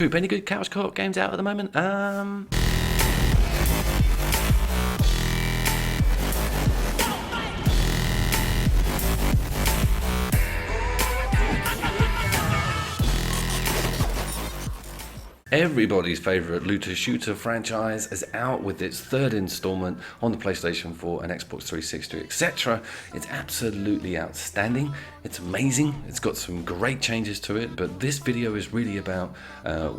Any good couch co-op games out at the moment? Everybody's favourite looter shooter franchise is out with its third installment on the PlayStation 4 and Xbox 360, etc. It's absolutely outstanding. It's amazing. It's got some great changes to it, but this video is really about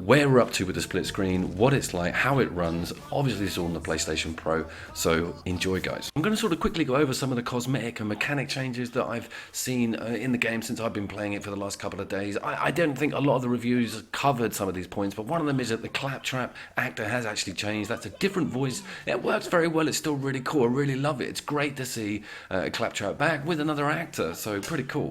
where we're up to with the split screen, what it's like, how it runs. Obviously, it's all on the PlayStation Pro, so enjoy, guys. I'm going to sort of quickly go over some of the cosmetic and mechanic changes that I've seen in the game since I've been playing it for the last couple of days. I don't think a lot of the reviews covered some of these points, but one of them is that the claptrap actor has actually changed. That's a different voice. It works very well. It's still really cool. I really love it. It's great to see claptrap back with another actor, so pretty cool.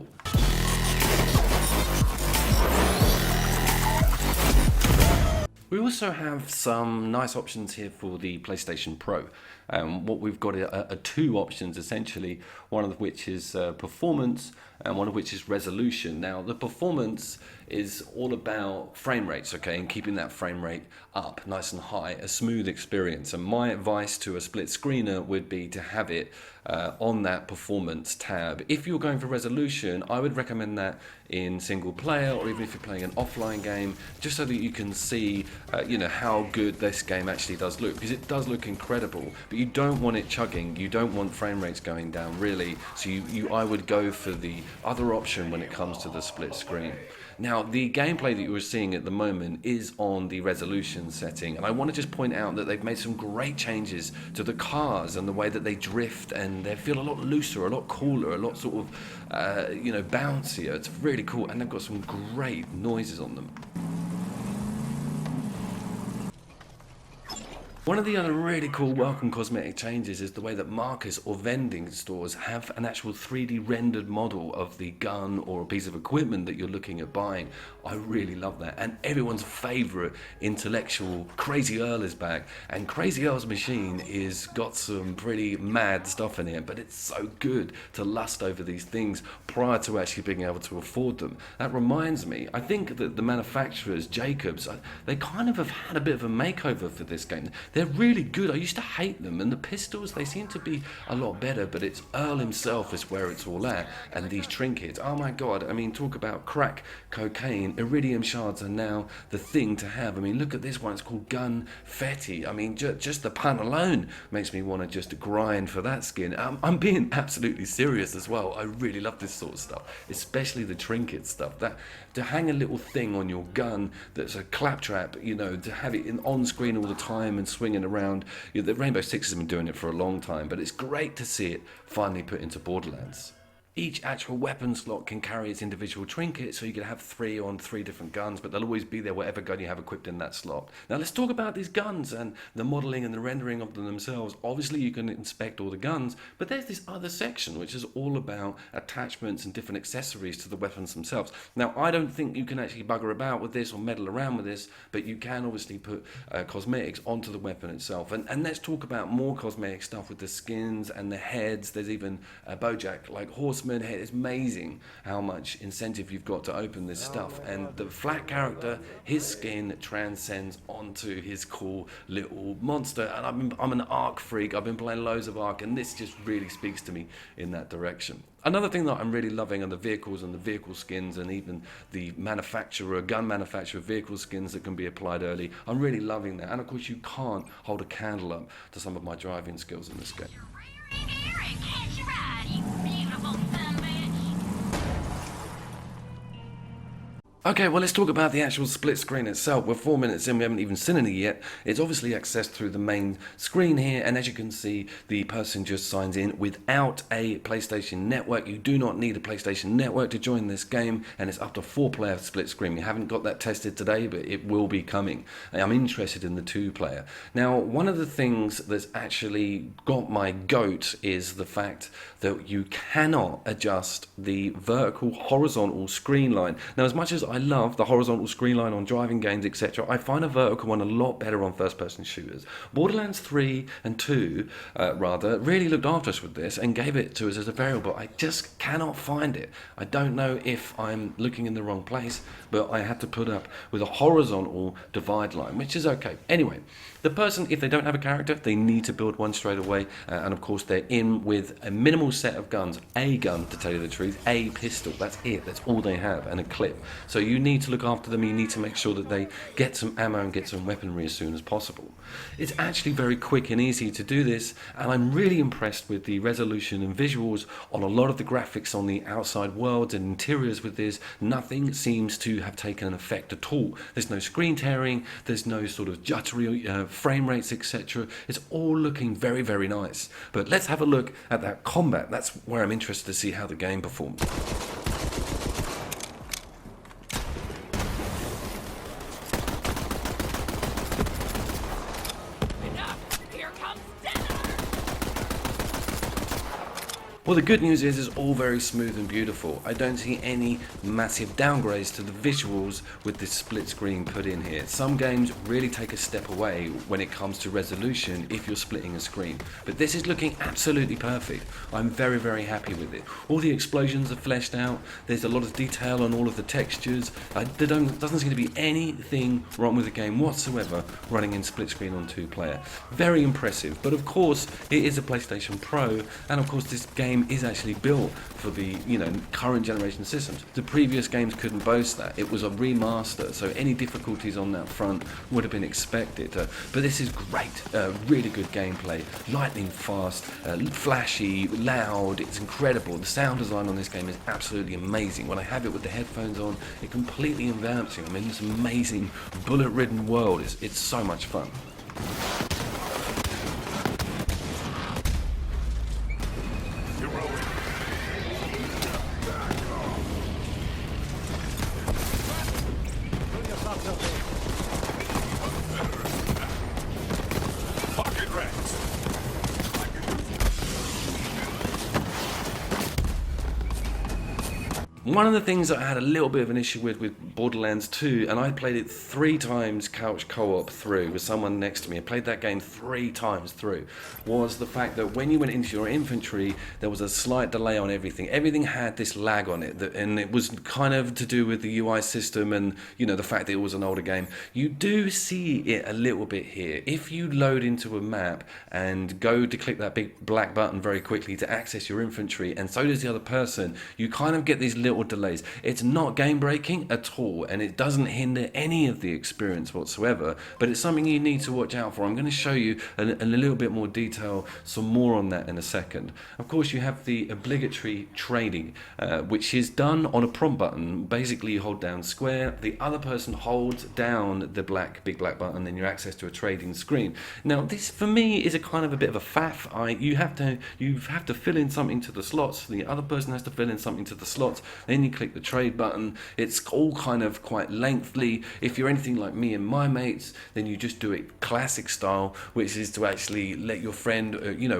We also have some nice options here for the PlayStation Pro. What we've got are two options essentially, one of which is performance and one of which is resolution. Now the performance is all about frame rates, okay, and keeping that frame rate up nice and high, a smooth experience. And my advice to a split screener would be to have it on that performance tab. If you're going for resolution, I would recommend that in single player, or even if you're playing an offline game, just so that you can see how good this game actually does look, because it does look incredible, but you don't want it chugging, you don't want frame rates going down really, so I would go for the other option when it comes to the split screen. Now, the gameplay that you are seeing at the moment is on the resolution setting, and I want to just point out that they've made some great changes to the cars and the way that they drift, and they feel a lot looser, a lot cooler, a lot sort of, bouncier. It's really cool, and they've got some great noises on them. One of the other really cool welcome cosmetic changes is the way that markets or vending stores have an actual 3D rendered model of the gun or a piece of equipment that you're looking at buying. I really love that, and everyone's favourite intellectual Crazy Earl is back, and Crazy Earl's machine is got some pretty mad stuff in it, but it's so good to lust over these things prior to actually being able to afford them. That reminds me, I think that the manufacturers, Jacobs, they kind of have had a bit of a makeover for this game. They're really good. I used to hate them, and the pistols, they seem to be a lot better, but it's Earl himself is where it's all at, and these trinkets, oh my god, I mean, talk about crack cocaine. Iridium shards are now the thing to have. I mean, look at this one, it's called Gunfetti. I mean, just the pun alone makes me want to just grind for that skin. I'm being absolutely serious as well. I really love this sort of stuff, especially the trinket stuff. That to hang a little thing on your gun that's a claptrap, to have it on screen all the time and swinging around. The Rainbow Six has been doing it for a long time, but it's great to see it finally put into Borderlands. Each actual weapon slot can carry its individual trinket, so you can have 3 on 3 different guns, but they'll always be there whatever gun you have equipped in that slot. Now let's talk about these guns and the modelling and the rendering of them themselves. Obviously you can inspect all the guns, but there's this other section which is all about attachments and different accessories to the weapons themselves. Now I don't think you can actually bugger about with this or meddle around with this, but you can obviously put cosmetics onto the weapon itself. And let's talk about more cosmetic stuff with the skins and the heads. There's even a Bojack like horseman head. It's amazing how much incentive you've got to open this stuff, and the flat character, his skin transcends onto his cool little monster. And I'm an Ark freak. I've been playing loads of Ark, and this just really speaks to me in that direction. Another thing that I'm really loving are the vehicles and the vehicle skins, and even the gun manufacturer vehicle skins that can be applied early. I'm really loving that, and of course you can't hold a candle up to some of my driving skills in this game. Okay, well, let's talk about the actual split screen itself. We're 4 minutes in, we haven't even seen any yet. It's obviously accessed through the main screen here, and as you can see, the person just signs in without a PlayStation Network. You do not need a PlayStation Network to join this game, and it's up to 4-player split screen. We haven't got that tested today, but it will be coming. I'm interested in the 2-player. Now, one of the things that's actually got my goat is the fact that you cannot adjust the vertical horizontal screen line. Now, as much as I love the horizontal screen line on driving games, etc., I find a vertical one a lot better on first-person shooters. Borderlands 3 and 2, really looked after us with this and gave it to us as a variable. I just cannot find it. I don't know if I'm looking in the wrong place, but I had to put up with a horizontal divide line, which is okay. Anyway, the person, if they don't have a character, they need to build one straight away, and of course they're in with a minimal set of guns. A gun, to tell you the truth, a pistol, that's it, that's all they have, and a clip. So you need to look after them, you need to make sure that they get some ammo and get some weaponry as soon as possible. It's actually very quick and easy to do this, and I'm really impressed with the resolution and visuals on a lot of the graphics on the outside worlds and interiors with this. Nothing seems to have taken an effect at all. There's no screen tearing, there's no sort of juddery frame rates, etc. It's all looking very, very nice. But let's have a look at that combat. That's where I'm interested to see how the game performs. Well, the good news is it's all very smooth and beautiful. I don't see any massive downgrades to the visuals with this split screen put in here. Some games really take a step away when it comes to resolution if you're splitting a screen. But this is looking absolutely perfect. I'm very, very happy with it. All the explosions are fleshed out. There's a lot of detail on all of the textures. There doesn't seem to be anything wrong with the game whatsoever running in split screen on 2-player. Very impressive. But of course, it is a PlayStation Pro, and of course this game is actually built for the current generation systems. The previous games couldn't boast that. It was a remaster, so any difficulties on that front would have been expected. But this is great, really good gameplay, lightning fast, flashy, loud. It's incredible. The sound design on this game is absolutely amazing. When I have it with the headphones on, it completely envelops you. I mean, this amazing bullet-ridden world. It's so much fun. One of the things that I had a little bit of an issue with Borderlands 2, and I played it 3 times couch co-op through with someone next to me, I played that game 3 times through, was the fact that when you went into your infantry, there was a slight delay on everything. Everything had this lag on it, and it was kind of to do with the UI system and the fact that it was an older game. You do see it a little bit here. If you load into a map and go to click that big black button very quickly to access your infantry, and so does the other person, you kind of get these little delays. It's not game breaking at all, and it doesn't hinder any of the experience whatsoever, but it's something you need to watch out for. I'm going to show you a little bit more detail, some more on that in a second. Of course, you have the obligatory trading, which is done on a prompt button. Basically, you hold down square, the other person holds down the big black button, and you access to a trading screen. Now, this for me is a kind of a bit of a faff. You have to fill in something to the slots, the other person has to fill in something to the slots, then you click the trade button. It's all kind of quite lengthy. If you're anything like me and my mates, then you just do it classic style, which is to actually let your friend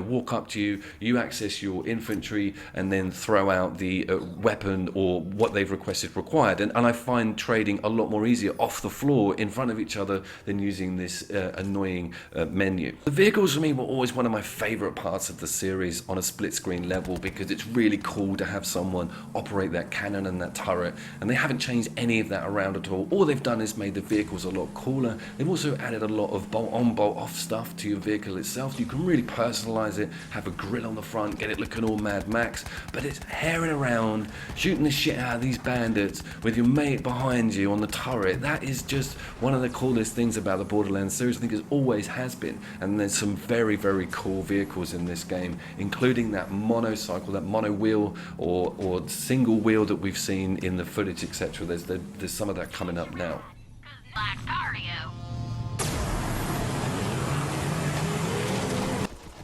walk up to you, you access your infantry, and then throw out the weapon or what they've required. And I find trading a lot more easier off the floor in front of each other than using this annoying menu. The vehicles for me were always one of my favorite parts of the series on a split screen level, because it's really cool to have someone operate that cannon and that turret, and they haven't changed any of that around at all they've done is made the vehicles a lot cooler. They've also added a lot of bolt on bolt off stuff to your vehicle itself, so you can really personalize it, have a grill on the front, get it looking all Mad Max, but it's herring around, shooting the shit out of these bandits with your mate behind you on the turret. That is just one of the coolest things about the Borderlands series. I think it always has been, and there's some very, very cool vehicles in this game, including that monocycle, that mono wheel or single wheel that we've seen in the footage, etc. There's some of that coming up now.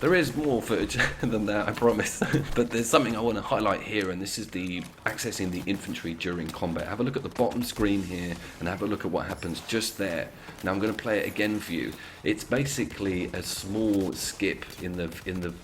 There is more footage than that, I promise. But there's something I want to highlight here, and this is the accessing the infantry during combat. Have a look at the bottom screen here, and have a look at what happens just there. Now I'm going to play it again for you. It's basically a small skip in the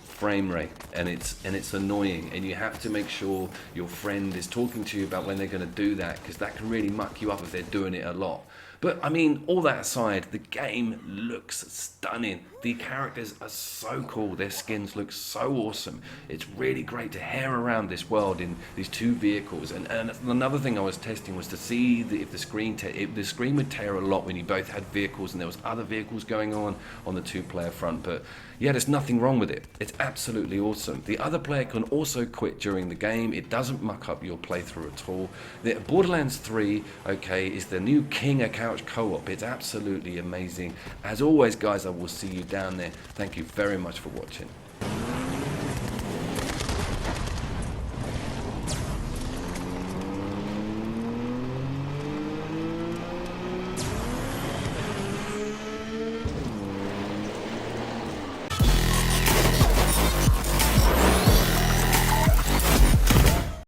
frame rate, and it's annoying, and you have to make sure your friend is talking to you about when they're going to do that, because that can really muck you up if they're doing it a lot. But I mean, all that aside, the game looks stunning. The characters are so cool. Their skins look so awesome. It's really great to hair around this world in these two vehicles. And another thing I was testing was to see if the screen the screen would tear a lot when you both had vehicles and there was other vehicles going on the two-player front. But yeah, there's nothing wrong with it. It's absolutely awesome. The other player can also quit during the game. It doesn't muck up your playthrough at all. The Borderlands 3, okay, is the new King of Couch co-op. It's absolutely amazing. As always, guys, I will see you down there. Thank you very much for watching.